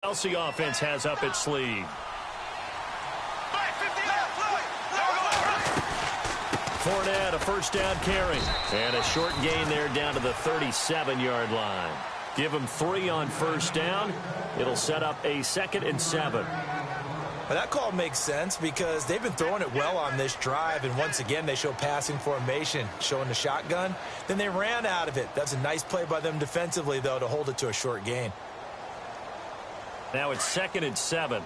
else the offense has up its sleeve. Fournette, a first down carry. And a short gain there down to the 37-yard line. Give him 3 on first down. It'll set up a 2nd and 7. Well, that call makes sense because they've been throwing it well on this drive, and once again they show passing formation, showing the shotgun. Then they ran out of it. That's a nice play by them defensively, though, to hold it to a short gain. Now it's 2nd and 7.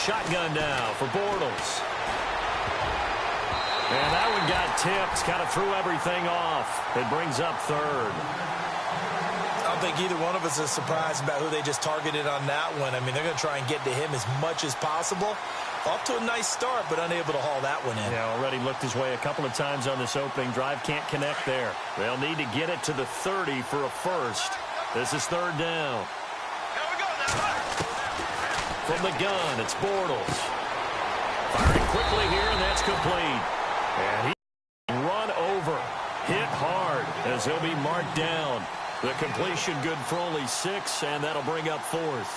Shotgun now for Bortles. And that one got tipped, kind of threw everything off. It brings up 3rd. I don't think either one of us is surprised about who they just targeted on that one. I mean, they're going to try and get to him as much as possible. Off to a nice start, but unable to haul that one in. Yeah, already looked his way a couple of times on this opening drive. Can't connect there. They'll need to get it to the 30 for a first. This is 3rd down. From the gun, it's Bortles. Firing quickly here, and that's complete. And he run over. Hit hard as he'll be marked down. The completion good for only 6, and that'll bring up 4th.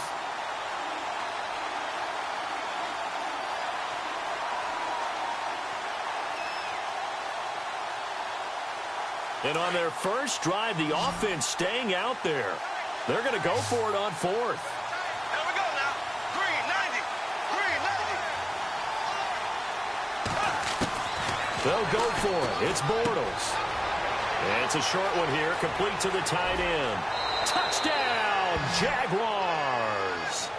And on their first drive, the offense staying out there. They're going to go for it on 4th. They'll go for it. It's Bortles. And it's a short one here, complete to the tight end. Touchdown, Jaguars.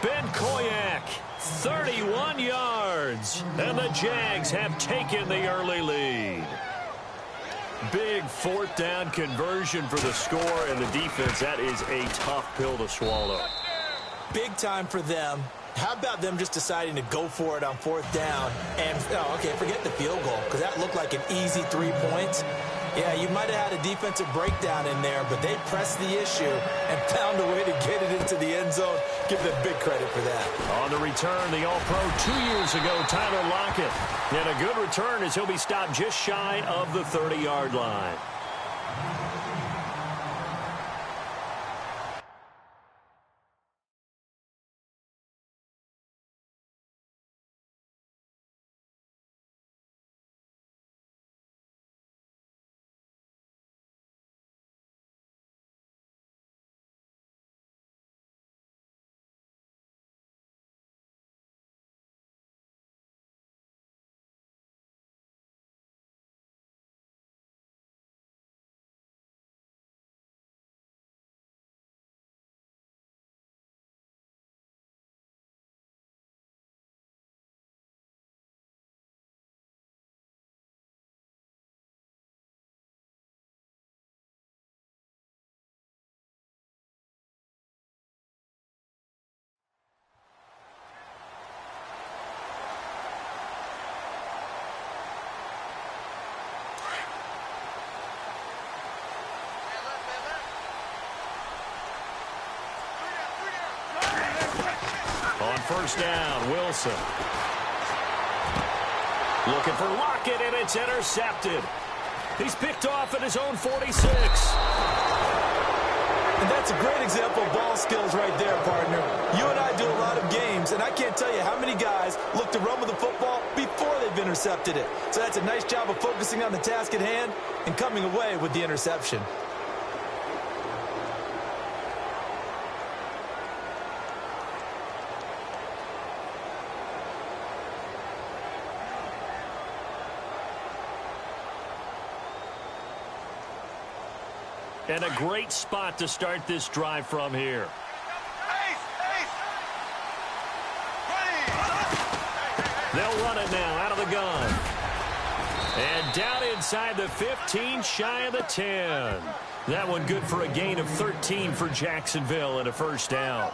Ben Koyak, 31 yards. And the Jags have taken the early lead. Big 4th down conversion for the score, and the defense, that is a tough pill to swallow. Big time for them. How about them just deciding to go for it on 4th down? And, okay, forget the field goal, because that looked like an easy 3 points. Yeah, you might have had a defensive breakdown in there, but they pressed the issue and found a way to get it into the end zone. Give them big credit for that. On the return, the All-Pro 2 years ago, Tyler Lockett. And a good return as he'll be stopped just shy of the 30-yard line. On first down, Wilson. Looking for Lockett, and it's intercepted. He's picked off at his own 46. And that's a great example of ball skills right there, partner. You and I do a lot of games, and I can't tell you how many guys look to run with the football before they've intercepted it. So that's a nice job of focusing on the task at hand and coming away with the interception. And a great spot to start this drive from here. They'll run it now out of the gun. And down inside the 15, shy of the 10. That one good for a gain of 13 for Jacksonville and a first down.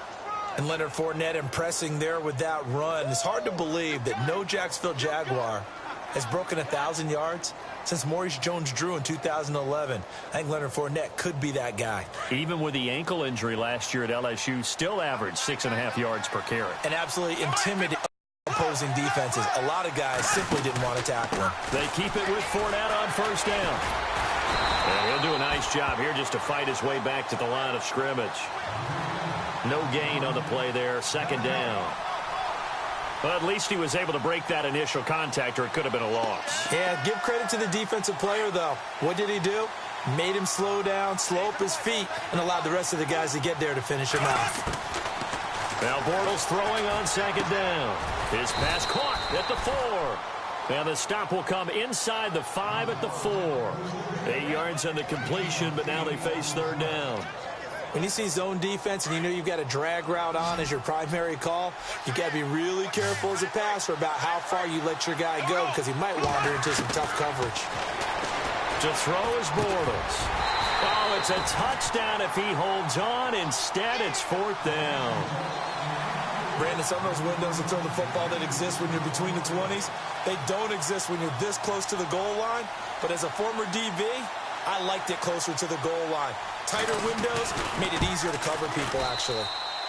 And Leonard Fournette impressing there with that run. It's hard to believe that no Jacksonville Jaguar has broken 1,000 yards since Maurice Jones-Drew in 2011. I think Leonard Fournette could be that guy. Even with the ankle injury last year at LSU, still averaged 6.5 yards per carry. And absolutely intimidating opposing defenses. A lot of guys simply didn't want to tackle him. They keep it with Fournette on first down. Nice job here just to fight his way back to the line of scrimmage. No gain on the play there. Second down. But at least he was able to break that initial contact, or it could have been a loss. Yeah, give credit to the defensive player, though. What did he do? Made him slow down, slow up his feet, and allowed the rest of the guys to get there to finish him off. Now Bortles throwing on second down. His pass caught at the 4. And the stop will come inside the 5 at the 4. 8 yards on the completion, but now they face third down. When you see zone defense and you know you've got a drag route on as your primary call, you've got to be really careful as a passer about how far you let your guy go, because he might wander into some tough coverage. To throw is Bortles. Oh, it's a touchdown if he holds on. Instead, it's fourth down. Brandon, some of those windows to throw the football that exist when you're between the 20s, they don't exist when you're this close to the goal line. But as a former DB, I liked it closer to the goal line. Tighter windows made it easier to cover people, actually.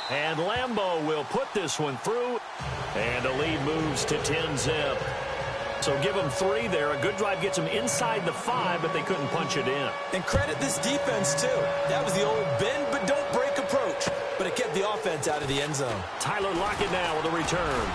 And Lambeau will put this one through. And the lead moves to 10-zip. So give them 3 there. A good drive gets them inside the 5, but they couldn't punch it in. And credit this defense, too. That was the old bend but don't break approach. But it kept the offense out of the end zone. Tyler Lockett now with a return.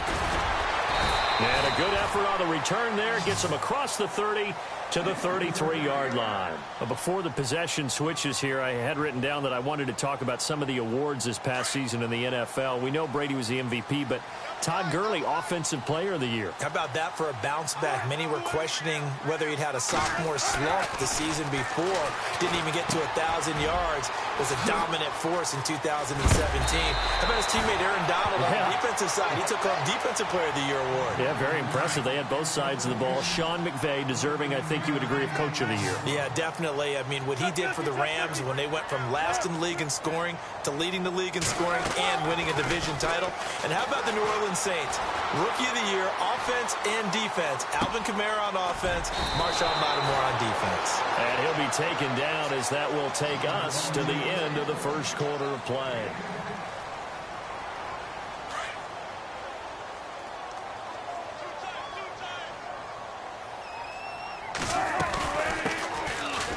And a good effort on the return there. Gets them across the 30 to the 33-yard line. But before the possession switches here, I had written down that I wanted to talk about some of the awards this past season in the NFL. We know Brady was the MVP, but Todd Gurley, Offensive Player of the Year. How about that for a bounce back? Many were questioning whether he'd had a sophomore slump the season before. Didn't even get to 1,000 yards. Was a dominant force in 2017. How about his teammate Aaron Donald on the defensive side? He took home Defensive Player of the Year award. Yeah, very impressive. They had both sides of the ball. Sean McVay deserving, I think you would agree, of Coach of the Year. Yeah, definitely. I mean, what he did for the Rams when they went from last in the league in scoring to leading the league in scoring and winning a division title. And how about the New Orleans Saints? Rookie of the Year, offense and defense. Alvin Kamara on offense, Marshawn Lattimore on defense. And he'll be taken down as that will take us to the end of the first quarter of play.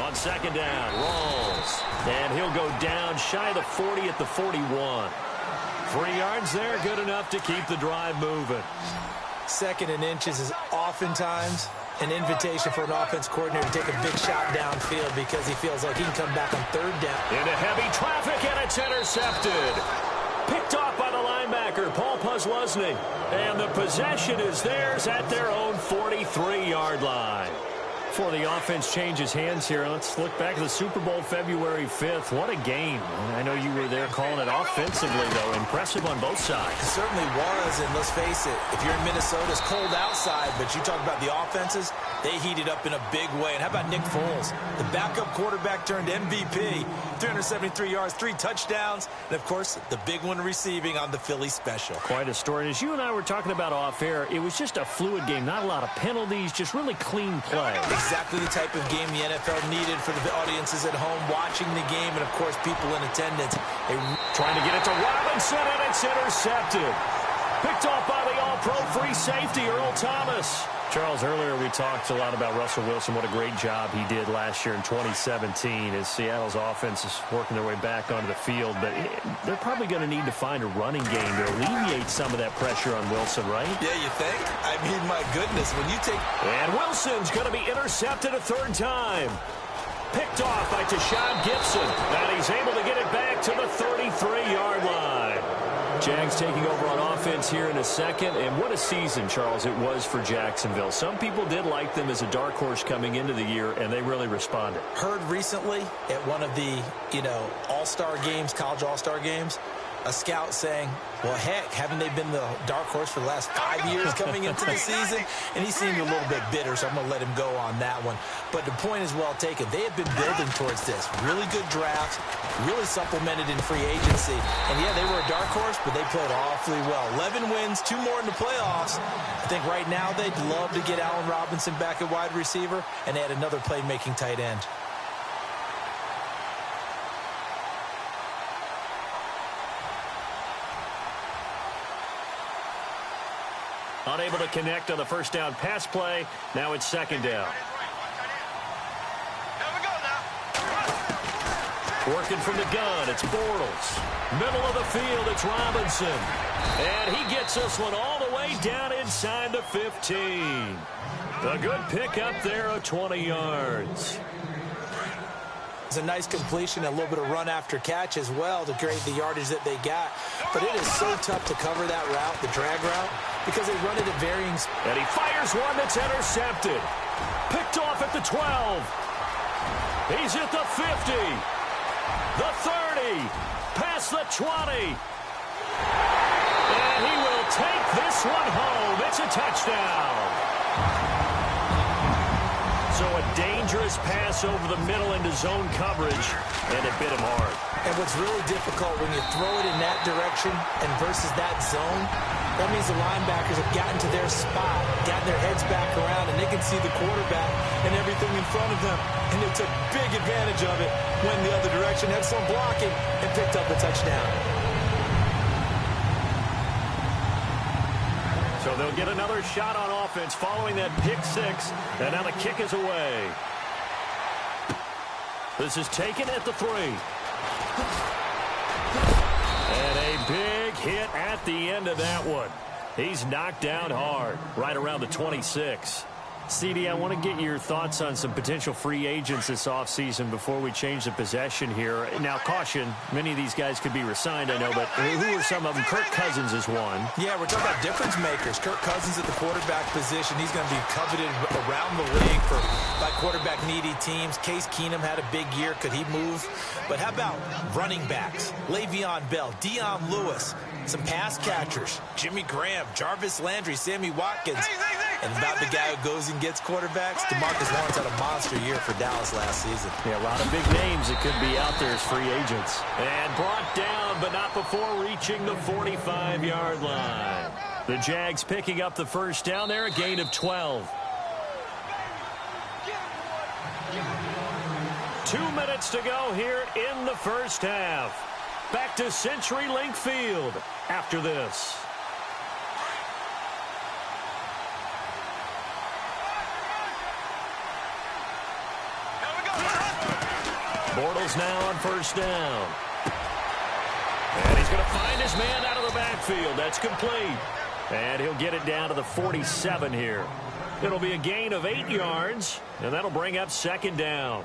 On second down, rolls. And he'll go down shy of the 40 at the 41. 3 yards there, good enough to keep the drive moving. Second and inches is oftentimes an invitation for an offense coordinator to take a big shot downfield because he feels like he can come back on third down. Into heavy traffic, and it's intercepted. Picked off by the linebacker, Paul Posluszny. And the possession is theirs at their own 43-yard line. Before the offense changes hands here, let's look back at the Super Bowl February 5th. What a game. I know you were there calling it offensively, though. Impressive on both sides. It certainly was, and let's face it, if you're in Minnesota, it's cold outside, but you talk about the offenses, they heated up in a big way. And how about Nick Foles? The backup quarterback turned MVP, 373 yards, 3 touchdowns, and, of course, the big one receiving on the Philly special. Quite a story. And as you and I were talking about off air, it was just a fluid game. Not a lot of penalties, just really clean play. Exactly the type of game the NFL needed for the audiences at home watching the game and, of course, people in attendance. Trying to get it to Robinson, and it's intercepted. Picked off by the all-pro free safety, Earl Thomas. Charles, earlier we talked a lot about Russell Wilson, what a great job he did last year in 2017 as Seattle's offense is working their way back onto the field. But they're probably going to need to find a running game to alleviate some of that pressure on Wilson, right? Yeah, you think? I mean, my goodness, when you take... And Wilson's going to be intercepted a third time. Picked off by Tashawn Gibson. And he's able to get it back to the 33-yard line. Jags taking over on offense here in a second. And what a season, Charles, it was for Jacksonville. Some people did like them as a dark horse coming into the year, and they really responded. Heard recently at one of the, all-star games, college all-star games, a scout saying, well, heck, haven't they been the dark horse for the last 5 years coming into the season? And he seemed a little bit bitter, so I'm going to let him go on that one. But the point is well taken. They have been building towards this. Really good drafts, really supplemented in free agency. And, yeah, they were a dark horse, but they played awfully well. 11 wins, 2 more in the playoffs. I think right now they'd love to get Allen Robinson back at wide receiver and add another playmaking tight end. Unable to connect on the first down pass play. Now it's second down. Here we go now. Working from the gun, it's Bortles. Middle of the field, it's Robinson. And he gets this one all the way down inside the 15. A good pick up there of 20 yards. It's a nice completion, a little bit of run after catch as well to create the yardage that they got. But it is so tough to cover that route, the drag route, because they run it at varying speeds. And he fires one that's intercepted. Picked off at the 12. He's at the 50. The 30. Past the 20. And he will take this one home. It's a touchdown. So a dangerous pass over the middle into zone coverage, and it bit him hard. And what's really difficult when you throw it in that direction and versus that zone, that means the linebackers have gotten to their spot, gotten their heads back around, and they can see the quarterback and everything in front of them. And they took big advantage of it, went the other direction, had some blocking, and picked up a touchdown. So they'll get another shot on offense following that pick six. And now the kick is away. This is taken at the 3. And a big hit at the end of that one. He's knocked down hard, right around the 26. CD, I want to get your thoughts on some potential free agents this offseason before we change the possession here. Now, caution, many of these guys could be re-signed, I know, but who are some of them? Kirk Cousins is one. Yeah, we're talking about difference makers. Kirk Cousins at the quarterback position. He's going to be coveted around the league by quarterback-needy teams. Case Keenum had a big year. Could he move? But how about running backs? Le'Veon Bell, Dion Lewis, some pass catchers, Jimmy Graham, Jarvis Landry, Sammy Watkins. And about the guy who goes and gets quarterbacks, DeMarcus Lawrence had a monster year for Dallas last season. Yeah, a lot of big names that could be out there as free agents. And brought down, but not before reaching the 45-yard line. The Jags picking up the first down there, a gain of 12. 2 minutes to go here in the first half. Back to CenturyLink Field after this. Bortles now on first down. And he's going to find his man out of the backfield. That's complete. And he'll get it down to the 47 here. It'll be a gain of 8 yards, and that'll bring up second down.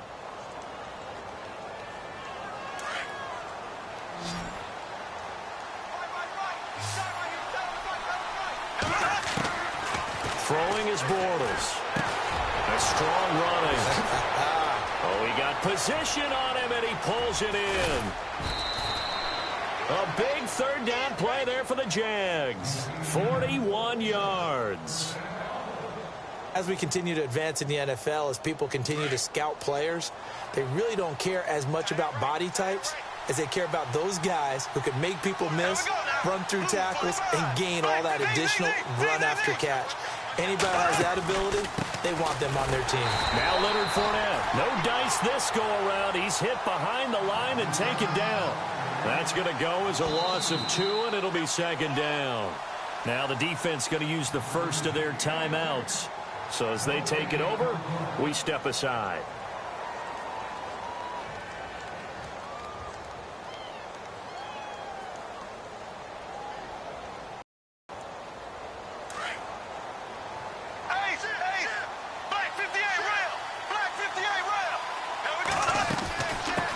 Throwing is Bortles. A strong running. Oh, he got position on him, and he pulls it in. A big third down play there for the Jags. 41 yards. As we continue to advance in the NFL, as people continue to scout players, they really don't care as much about body types as they care about those guys who can make people miss, run through tackles, and gain all that additional run after catch. Anybody has that ability, they want them on their team. Now Leonard Fournette. No dice this go-around. He's hit behind the line and taken down. That's going to go as a loss of 2, and it'll be second down. Now the defense going to use the first of their timeouts. So as they take it over, we step aside.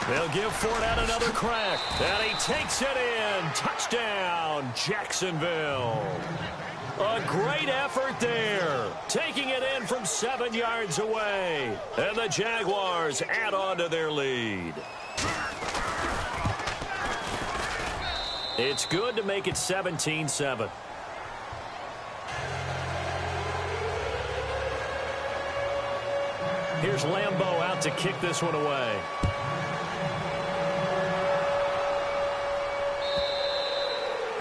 They'll give Fournette another crack. And he takes it in. Touchdown, Jacksonville. A great effort there. Taking it in from 7 yards away. And the Jaguars add on to their lead. It's good to make it 17-7. Here's Lambeau out to kick this one away.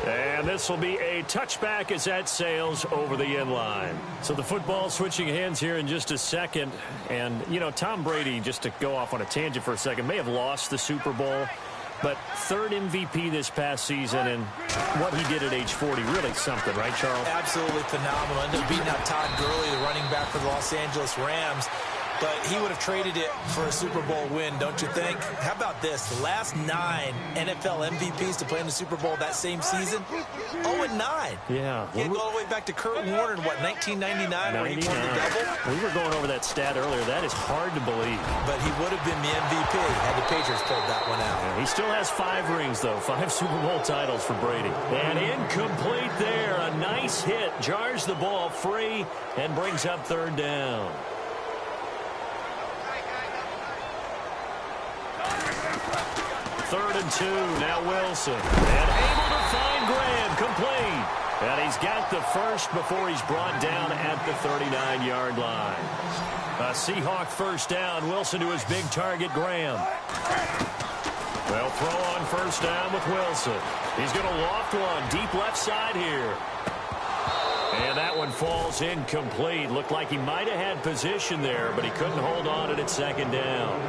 And this will be a touchback as that sails over the end line. So the football switching hands here in just a second. And, you know, Tom Brady, just to go off on a tangent for a second, may have lost the Super Bowl. But third MVP this past season, and what he did at age 40, really something, right, Charles? Absolutely phenomenal. Ended up beating out Todd Gurley, the running back for the Los Angeles Rams. but he would have traded it for a Super Bowl win, don't you think? How about this? The last 9 NFL MVPs to play in the Super Bowl that same season, 0-9. Yeah. Can't go all the way back to Kurt Warner in, what, 1999 where he won the double? We were going over that stat earlier. That is hard to believe. But he would have been the MVP had the Patriots pulled that one out. Yeah, he still has 5 rings, though. 5 Super Bowl titles for Brady. And incomplete there. A nice hit. Jars the ball free and brings up 3rd down. Third and 2. Now Wilson. And able to find Graham. Complete. And he's got the first before he's brought down at the 39-yard line. A Seahawk first down. Wilson to his big target, Graham. They'll throw on first down with Wilson. He's going to loft one deep left side here. And that one falls incomplete. Looked like he might have had position there, but he couldn't hold on to it at 2nd down.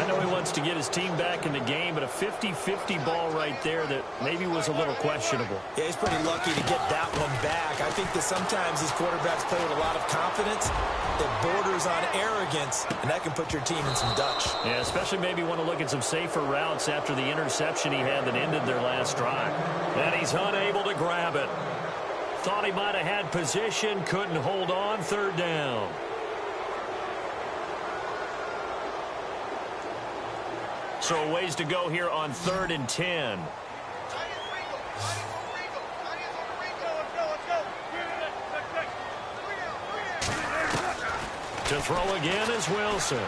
I know he wants to get his team back in the game, but a 50-50 ball right there that maybe was a little questionable. Yeah, he's pretty lucky to get that one back. I think that sometimes these quarterbacks play with a lot of confidence that borders on arrogance, and that can put your team in some Dutch. Yeah, especially maybe want to look at some safer routes after the interception he had that ended their last drive. And he's unable to grab it. Thought he might have had position, couldn't hold on, 3rd down. So a ways to go here on 3rd and 10. To throw again is Wilson.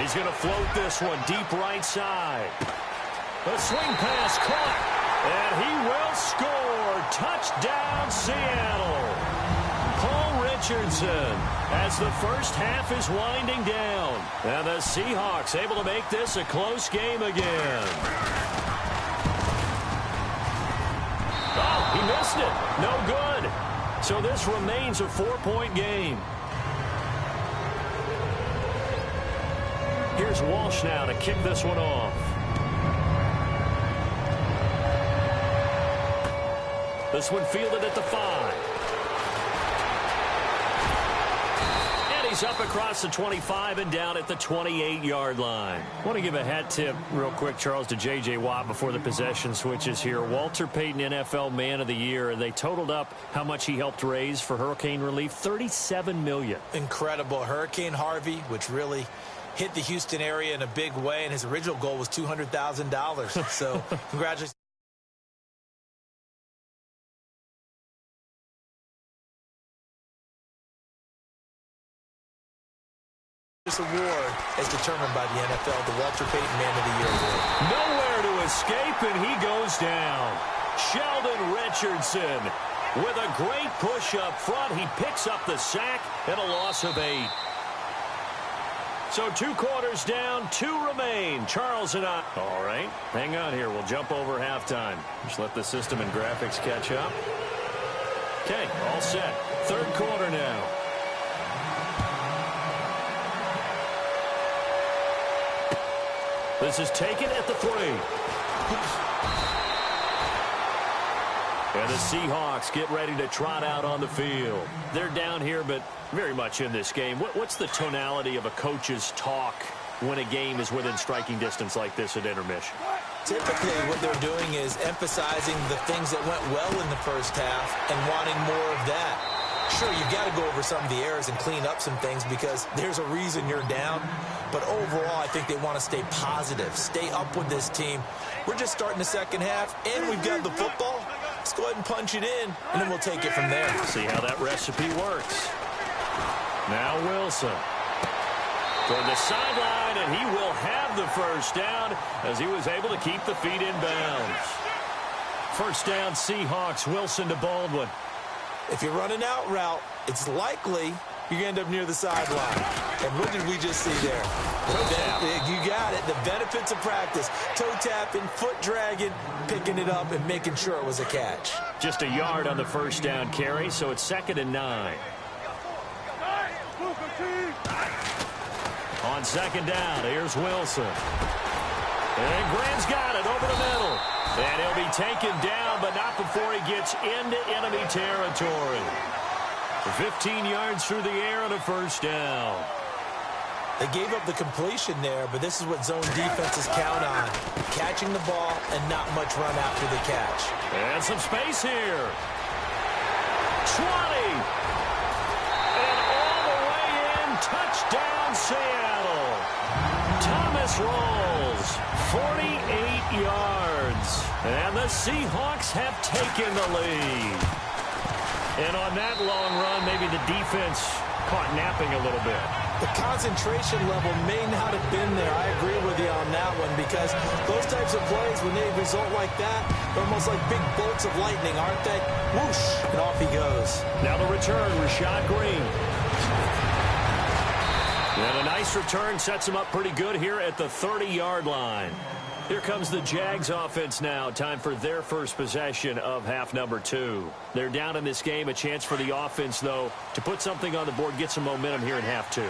He's going to float this one deep right side. A swing pass caught, and he will score. Touchdown, Seattle. Paul Richardson as the first half is winding down. And the Seahawks able to make this a close game again. Oh, he missed it. No good. So this remains a 4-point game. Here's Walsh now to kick this one off. This one fielded at the 5. And he's up across the 25 and down at the 28-yard line. I want to give a hat tip real quick, Charles, to J.J. Watt before the possession switches here. Walter Payton, NFL Man of the Year. They totaled up how much he helped raise for hurricane relief, $37 million. Incredible. Hurricane Harvey, which really hit the Houston area in a big way, and his original goal was $200,000. So congratulations. This award is determined by the NFL, the Walter Payton Man of the Year award. Nowhere to escape, and he goes down. Sheldon Richardson with a great push up front. He picks up the sack and a loss of 8. So 2 quarters down, 2 remain. Charles and I. All right, hang on here. We'll jump over halftime. Just let the system and graphics catch up. Okay, all set. 3rd quarter now. This is taken at the 3. And the Seahawks get ready to trot out on the field. They're down here, but very much in this game. What's the tonality of a coach's talk when a game is within striking distance like this at intermission? Typically, what they're doing is emphasizing the things that went well in the first half and wanting more of that. Sure, you've got to go over some of the errors and clean up some things because there's a reason you're down. But overall, I think they want to stay positive, stay up with this team. We're just starting the second half, and we've got the football. Let's go ahead and punch it in, and then we'll take it from there. See how that recipe works. Now Wilson. Toward the sideline, and he will have the first down as he was able to keep the feet in bounds. First down, Seahawks. Wilson to Baldwin. If you're running out route, it's likely you're going to end up near the sideline. And what did we just see there? You got it. The benefits of practice. Toe tapping, foot dragging, picking it up, and making sure it was a catch. Just a yard on the first down carry, so it's 2nd and 9. On 2nd down, here's Wilson. And Graham's got it over the middle. And he'll be taken down, but not before he gets into enemy territory. 15 yards through the air and a first down. They gave up the completion there, but this is what zone defenses count on. Catching the ball and not much run after the catch. And some space here. 20. And all the way in. Touchdown, Seattle. Thomas rolls 48 yards. And the Seahawks have taken the lead. And on that long run, maybe the defense caught napping a little bit. The concentration level may not have been there. I agree with you on that one because those types of plays, when they result like that, they're almost like big bolts of lightning, aren't they? Whoosh, and off he goes. Now the return, Rashad Green. And a nice return sets him up pretty good here at the 30-yard line. Here comes the Jags offense now. Time for their first possession of half number 2. They're down in this game. A chance for the offense, though, to put something on the board, get some momentum here in half 2.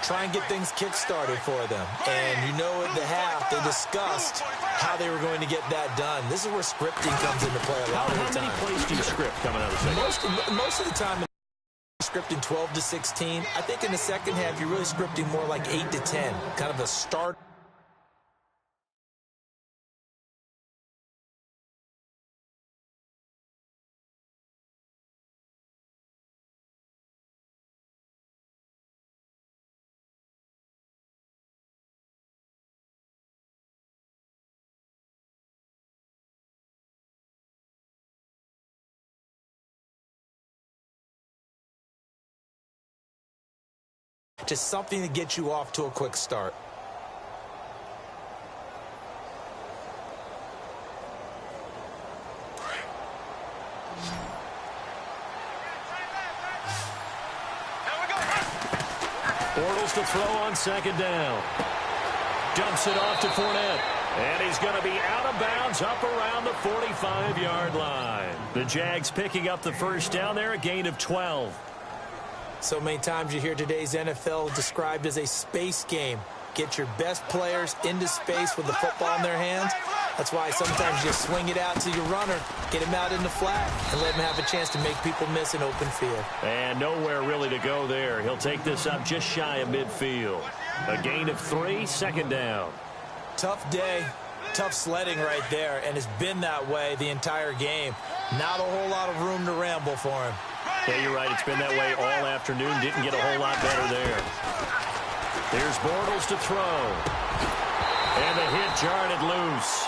Try and get things kick-started for them. And you know at the half, they discussed how they were going to get that done. This is where scripting comes into play a lot of the time. How many plays do you script coming out of the second? Most of the time, scripting 12 to 16. I think in the second half, you're really scripting more like 8 to 10. Kind of a start. Just something to get you off to a quick start. Bortles to throw on second down. Dumps it off to Fournette. And he's going to be out of bounds up around the 45-yard line. The Jags picking up the first down there, a gain of 12. So many times you hear today's NFL described as a space game. Get your best players into space with the football in their hands. That's why sometimes you swing it out to your runner, get him out in the flat, and let him have a chance to make people miss an open field. And nowhere really to go there. He'll take this up just shy of midfield. A gain of 3, second down. Tough day, tough sledding right there, and it's been that way the entire game. Not a whole lot of room to ramble for him. Yeah, you're right. It's been that way all afternoon. Didn't get a whole lot better there. Here's Bortles to throw. And the hit jarred it loose.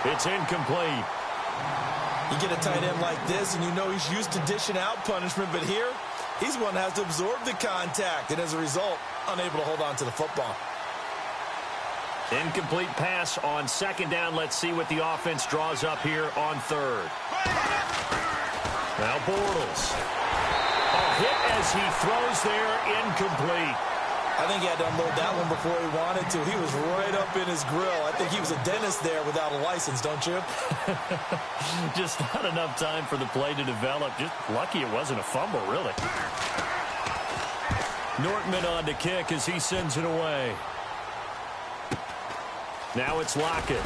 It's incomplete. You get a tight end like this, and you know he's used to dishing out punishment, but here, he's one that has to absorb the contact, and as a result, unable to hold on to the football. Incomplete pass on second down. Let's see what the offense draws up here on third. Now Bortles. A hit as he throws there, incomplete. I think he had to unload that one before he wanted to. He was right up in his grill. I think he was a dentist there without a license, don't you? Just not enough time for the play to develop. Just lucky it wasn't a fumble, really. Nortman on to kick as he sends it away. Now it's Lockett.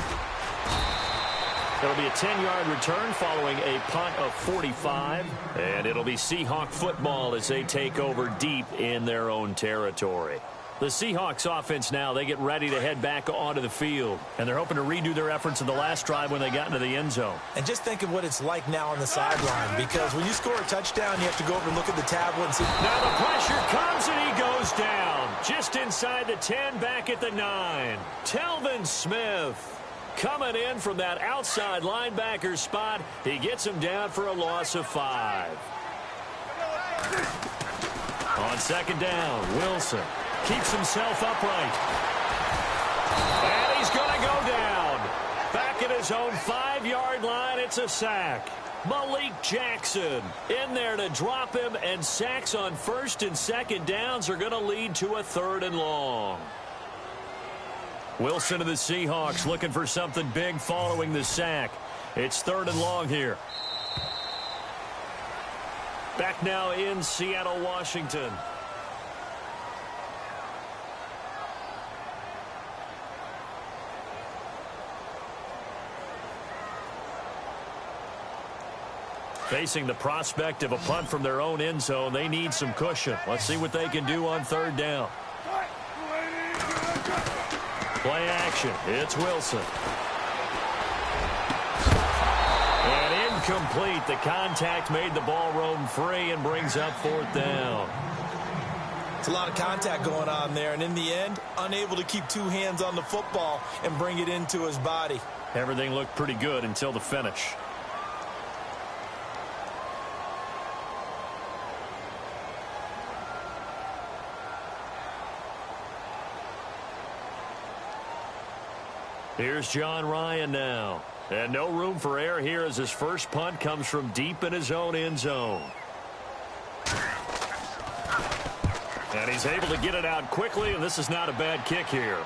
It'll be a 10-yard return following a punt of 45. And it'll be Seahawk football as they take over deep in their own territory. The Seahawks offense now, they get ready to head back onto the field. And they're hoping to redo their efforts in the last drive when they got into the end zone. And just think of what it's like now on the sideline. Because when you score a touchdown, you have to go over and look at the tablet and see. Now the pressure comes and he goes down. Just inside the 10, back at the 9. Telvin Smith. Coming in from that outside linebacker spot, he gets him down for a loss of 5. On second down, Wilson keeps himself upright. And he's going to go down. Back at his own 5-yard line, it's a sack. Malik Jackson in there to drop him, and sacks on first and second downs are going to lead to a 3rd and long. Wilson of the Seahawks looking for something big following the sack. It's 3rd and long here. Back now in Seattle, Washington. Facing the prospect of a punt from their own end zone, they need some cushion. Let's see what they can do on third down. Play action. It's Wilson. And incomplete. The contact made the ball roam free and brings up fourth down. It's a lot of contact going on there, and in the end, unable to keep two hands on the football and bring it into his body. Everything looked pretty good until the finish. Here's John Ryan now. And no room for error here as his first punt comes from deep in his own end zone. And he's able to get it out quickly, and this is not a bad kick here.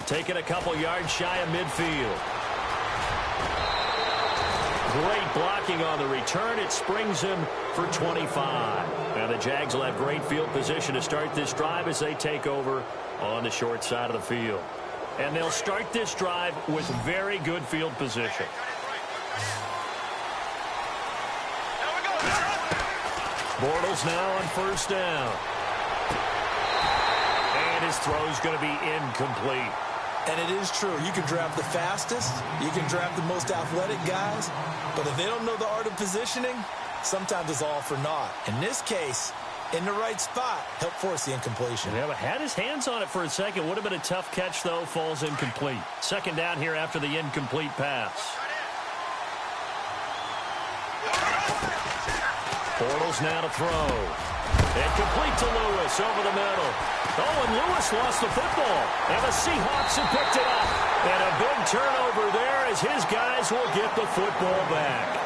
Taking a couple yards shy of midfield. Great blocking on the return. It springs him for 25. Now the Jags will have great field position to start this drive as they take over on the short side of the field. And they'll start this drive with very good field position. Bortles now on first down. And his throw's going to be incomplete. And it is true. You can draft the fastest. You can draft the most athletic guys. But if they don't know the art of positioning, sometimes it's all for naught. In this case, in the right spot, help force the incompletion. Yeah, but had his hands on it for a second. Would have been a tough catch, though. Falls incomplete. Second down here after the incomplete pass. Bortles now to throw. And complete to Lewis over the middle. Oh, and Lewis lost the football. And the Seahawks have picked it up. And a big turnover there as his guys will get the football back.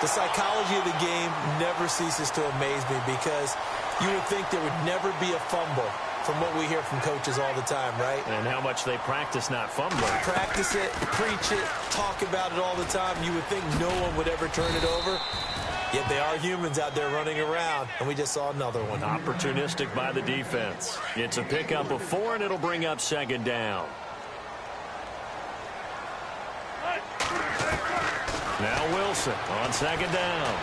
The psychology of the game never ceases to amaze me because you would think there would never be a fumble from what we hear from coaches all the time, right? And how much they practice not fumbling. Practice it, preach it, talk about it all the time. You would think no one would ever turn it over. Yet they are humans out there running around, and we just saw another one. Opportunistic by the defense. It's a pickup of 4, and it'll bring up second down. Now Wilson on second down.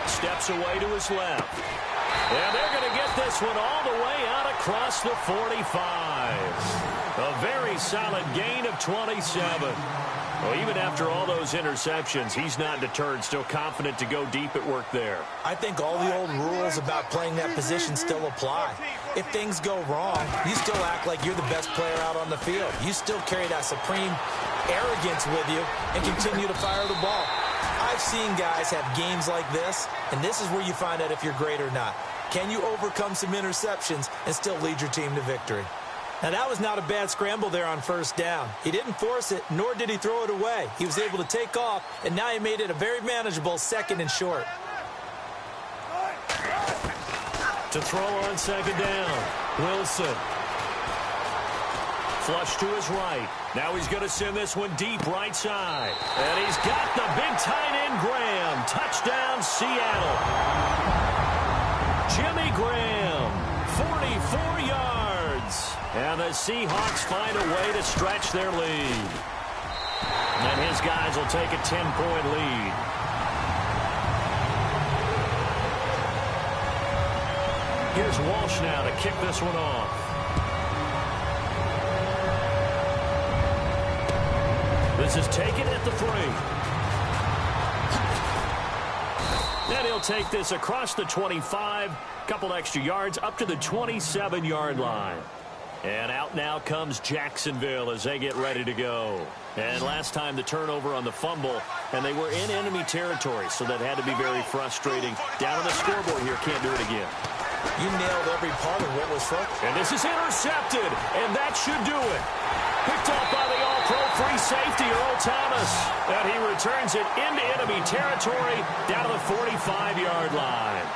Steps away to his left. And they're going to get this one all the way out across the 45. A very solid gain of 27. Well, even after all those interceptions, he's not deterred, still confident to go deep at work there. I think all the old rules about playing that position still apply. If things go wrong, you still act like you're the best player out on the field. You still carry that supreme arrogance with you and continue to fire the ball. I've seen guys have games like this, and this is where you find out if you're great or not. Can you overcome some interceptions and still lead your team to victory? Now, that was not a bad scramble there on first down. He didn't force it, nor did he throw it away. He was able to take off, and now he made it a very manageable second and short. To throw on second down, Wilson. Flush to his right. Now he's going to send this one deep right side. And he's got the big tight end, Graham. Touchdown, Seattle. Jimmy Graham, 44 yards. And the Seahawks find a way to stretch their lead. And his guys will take a 10-point lead. Here's Walsh now to kick this one off. This is taken at the 3. Then he'll take this across the 25. Couple extra yards up to the 27-yard line. And out now comes Jacksonville as they get ready to go. And last time the turnover on the fumble, and they were in enemy territory, so that had to be very frustrating. Down on the scoreboard here, can't do it again. You nailed every part of what was said. And this is intercepted, and that should do it. Picked off by the all-pro free safety, Earl Thomas. And he returns it into enemy territory down to the 45-yard line.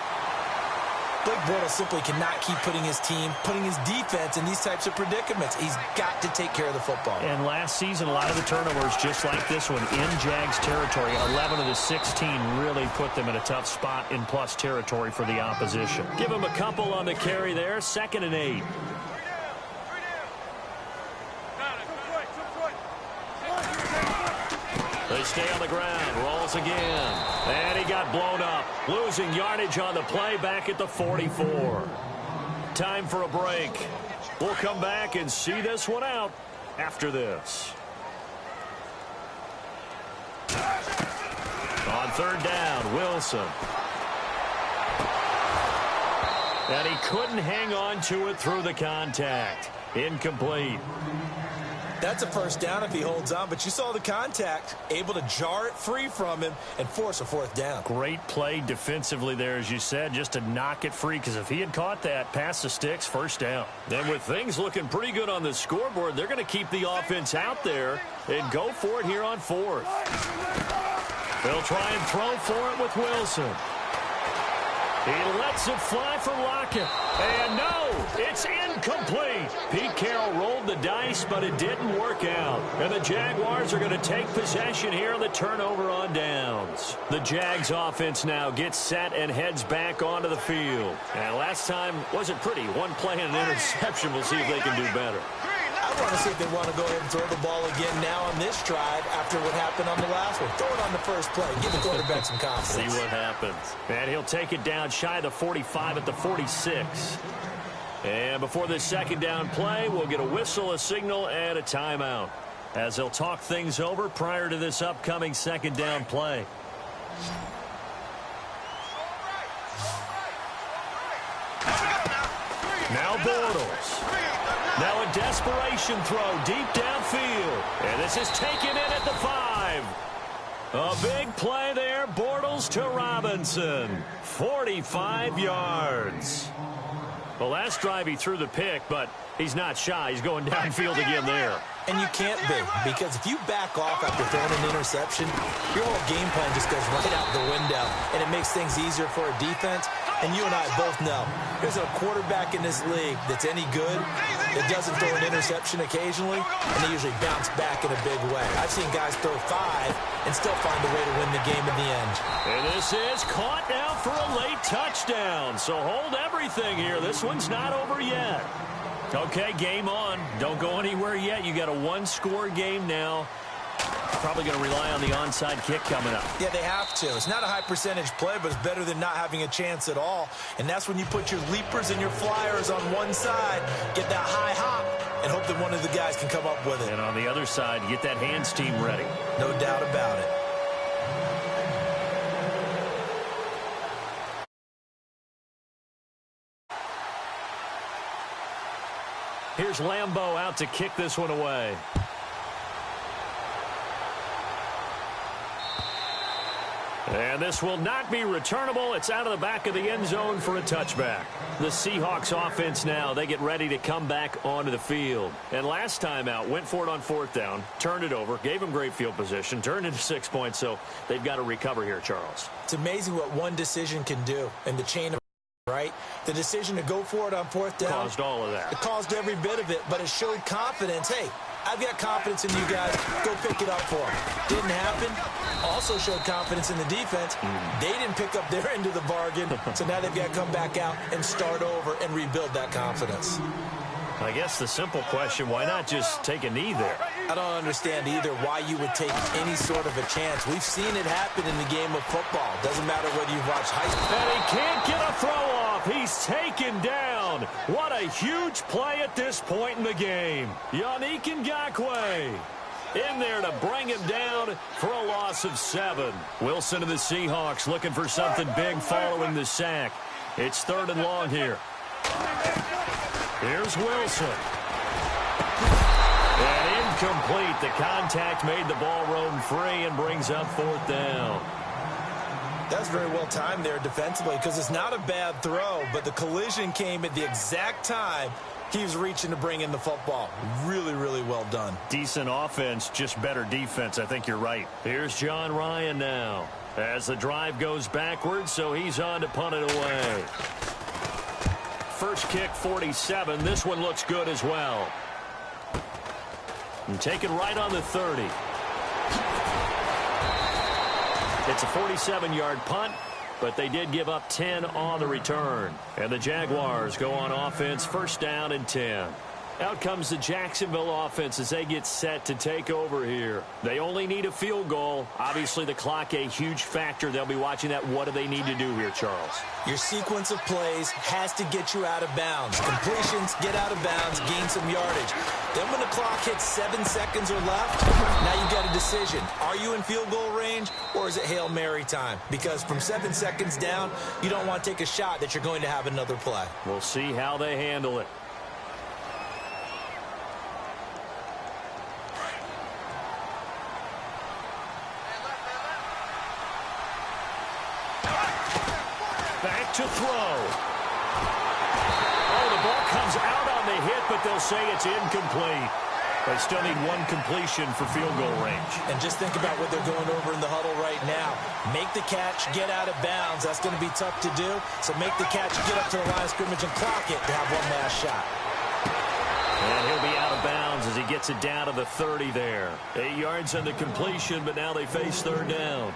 Blake Bortles simply cannot keep putting his team, putting his defense in these types of predicaments. He's got to take care of the football. And last season, a lot of the turnovers, just like this one, in Jags territory. 11 of the 16 really put them in a tough spot in plus territory for the opposition. Give them a couple on the carry there. 2nd and 8. The to stay on the ground. Rolls again. And he got blown up. Losing yardage on the play back at the 44. Time for a break. We'll come back and see this one out after this. On third down, Wilson. And he couldn't hang on to it through the contact. Incomplete. That's a first down if he holds on, but you saw the contact, able to jar it free from him and force a fourth down. Great play defensively there, as you said, just to knock it free, because if he had caught that, past the sticks, first down. Then with things looking pretty good on the scoreboard, they're going to keep the offense out there and go for it here on fourth. They'll try and throw for it with Wilson. He lets it fly for Lockett. And no, it's incomplete. Pete Carroll rolled the dice, but it didn't work out. And the Jaguars are going to take possession here on the turnover on downs. The Jags offense now gets set and heads back onto the field. And last time wasn't pretty. One play and an interception. We'll see if they can do better. I want to see if they want to go ahead and throw the ball again now on this drive after what happened on the last one. Throw it on the first play. Give the quarterback some confidence. See what happens. And he'll take it down shy of the 45 at the 46. And before this second down play, we'll get a whistle, a signal, and a timeout, as they'll talk things over prior to this upcoming second down play. Now Bortles. Now a desperation throw deep downfield. And this is taken in at the 5. A big play there. Bortles to Robinson. 45 yards. The last drive he threw the pick, but he's not shy. He's going downfield again there. And you can't be, because if you back off after throwing an interception, your whole game plan just goes right out the window, and it makes things easier for a defense. And you and I both know there's a quarterback in this league that's any good that doesn't throw an interception occasionally, and they usually bounce back in a big way. I've seen guys throw 5 and still find a way to win the game in the end. And this is caught now for a late touchdown. So hold everything here. This one's not over yet. Okay, game on. Don't go anywhere yet. You got a one-score game now. Probably going to rely on the onside kick coming up. Yeah, they have to. It's not a high percentage play, but it's better than not having a chance at all. And that's when you put your leapers and your flyers on one side, get that high hop, and hope that one of the guys can come up with it. And on the other side, get that hands team ready. No doubt about it. Here's Lambeau out to kick this one away. And this will not be returnable. It's out of the back of the end zone for a touchback. The Seahawks offense now, they get ready to come back onto the field. And last time out, went for it on fourth down, turned it over, gave them great field position, turned into 6 points, so they've got to recover here, Charles. It's amazing what one decision can do in the chain of right? The decision to go for it on fourth down caused all of that. It caused every bit of it, but it showed confidence. Hey, I've got confidence in you guys. Go pick it up for them. Didn't happen. Also showed confidence in the defense. They didn't pick up their end of the bargain, so now they've got to come back out and start over and rebuild that confidence. I guess the simple question, why not just take a knee there? I don't understand either why you would take any sort of a chance. We've seen it happen in the game of football. Doesn't matter whether you've watched high school. And he can't get a throw off. He's taken down. What a huge play at this point in the game. Yannick Ngakoue in there to bring him down for a loss of 7. Wilson and the Seahawks looking for something big following the sack. It's 3rd and long here. Here's Wilson. And incomplete. The contact made the ball roam free and brings up 4th down. That's very well timed there defensively, because it's not a bad throw, but the collision came at the exact time he was reaching to bring in the football. Really, really well done. Decent offense, just better defense. I think you're right. Here's John Ryan now as the drive goes backwards, so he's on to punt it away. First kick, 47. This one looks good as well. And taken right on the 30. It's a 47-yard punt, but they did give up 10 on the return. And the Jaguars go on offense, 1st down and 10. Out comes the Jacksonville offense as they get set to take over here. They only need a field goal. Obviously, the clock a huge factor. They'll be watching that. What do they need to do here, Charles? Your sequence of plays has to get you out of bounds. Completions, get out of bounds, gain some yardage. Then when the clock hits 7 seconds or left, now you got a decision. Are you in field goal range or is it Hail Mary time? Because from 7 seconds down, you don't want to take a shot that you're going to have another play. We'll see how they handle it. Back to throw. Oh, the ball comes out on the hit, but they'll say it's incomplete. They still need one completion for field goal range. And just think about what they're going over in the huddle right now. Make the catch, get out of bounds. That's going to be tough to do. So make the catch, get up to the line of scrimmage, and clock it to have one last shot. And he'll be out of bounds as he gets it down to the 30 there. 8 yards on the completion, but now they face third down.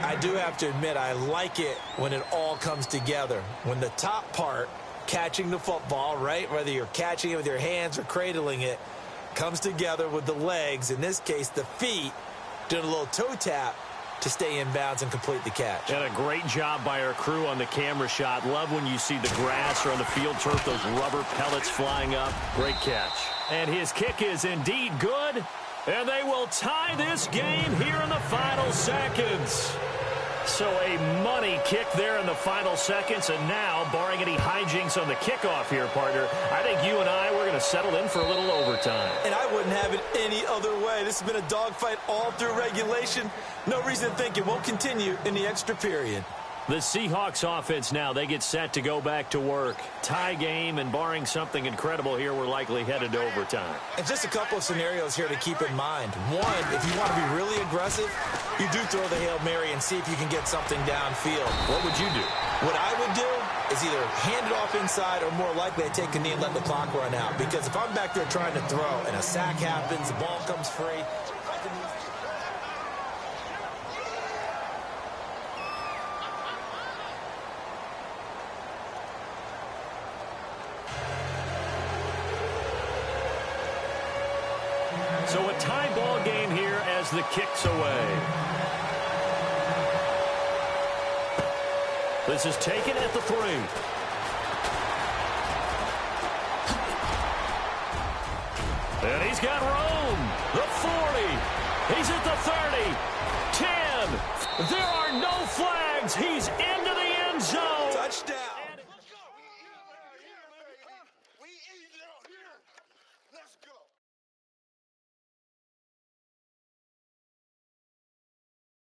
I do have to admit, I like it when it all comes together. When the top part, catching the football, right, whether you're catching it with your hands or cradling it, comes together with the legs, in this case the feet, doing a little toe tap to stay in bounds and complete the catch. And a great job by our crew on the camera shot. Love when you see the grass or on the field turf, those rubber pellets flying up. Great catch. And his kick is indeed good. And they will tie this game here in the final seconds. So a money kick there in the final seconds. And now, barring any hijinks on the kickoff here, partner, I think you and I, we're going to settle in for a little overtime. And I wouldn't have it any other way. This has been a dogfight all through regulation. No reason to think it won't continue in the extra period. The Seahawks offense now, they get set to go back to work. Tie game, and barring something incredible here, we're likely headed to overtime. And just a couple of scenarios here to keep in mind. One, if you want to be really aggressive, you do throw the Hail Mary and see if you can get something downfield. What would you do? What I would do is either hand it off inside or more likely I take a knee and let the clock run out. Because if I'm back there trying to throw and a sack happens, the ball comes free, I can use... So a tie ball game here as the kick's away. This is taken at the 3. And he's got room. The 40. He's at the 30. 10. There are no flags. He's into the end zone.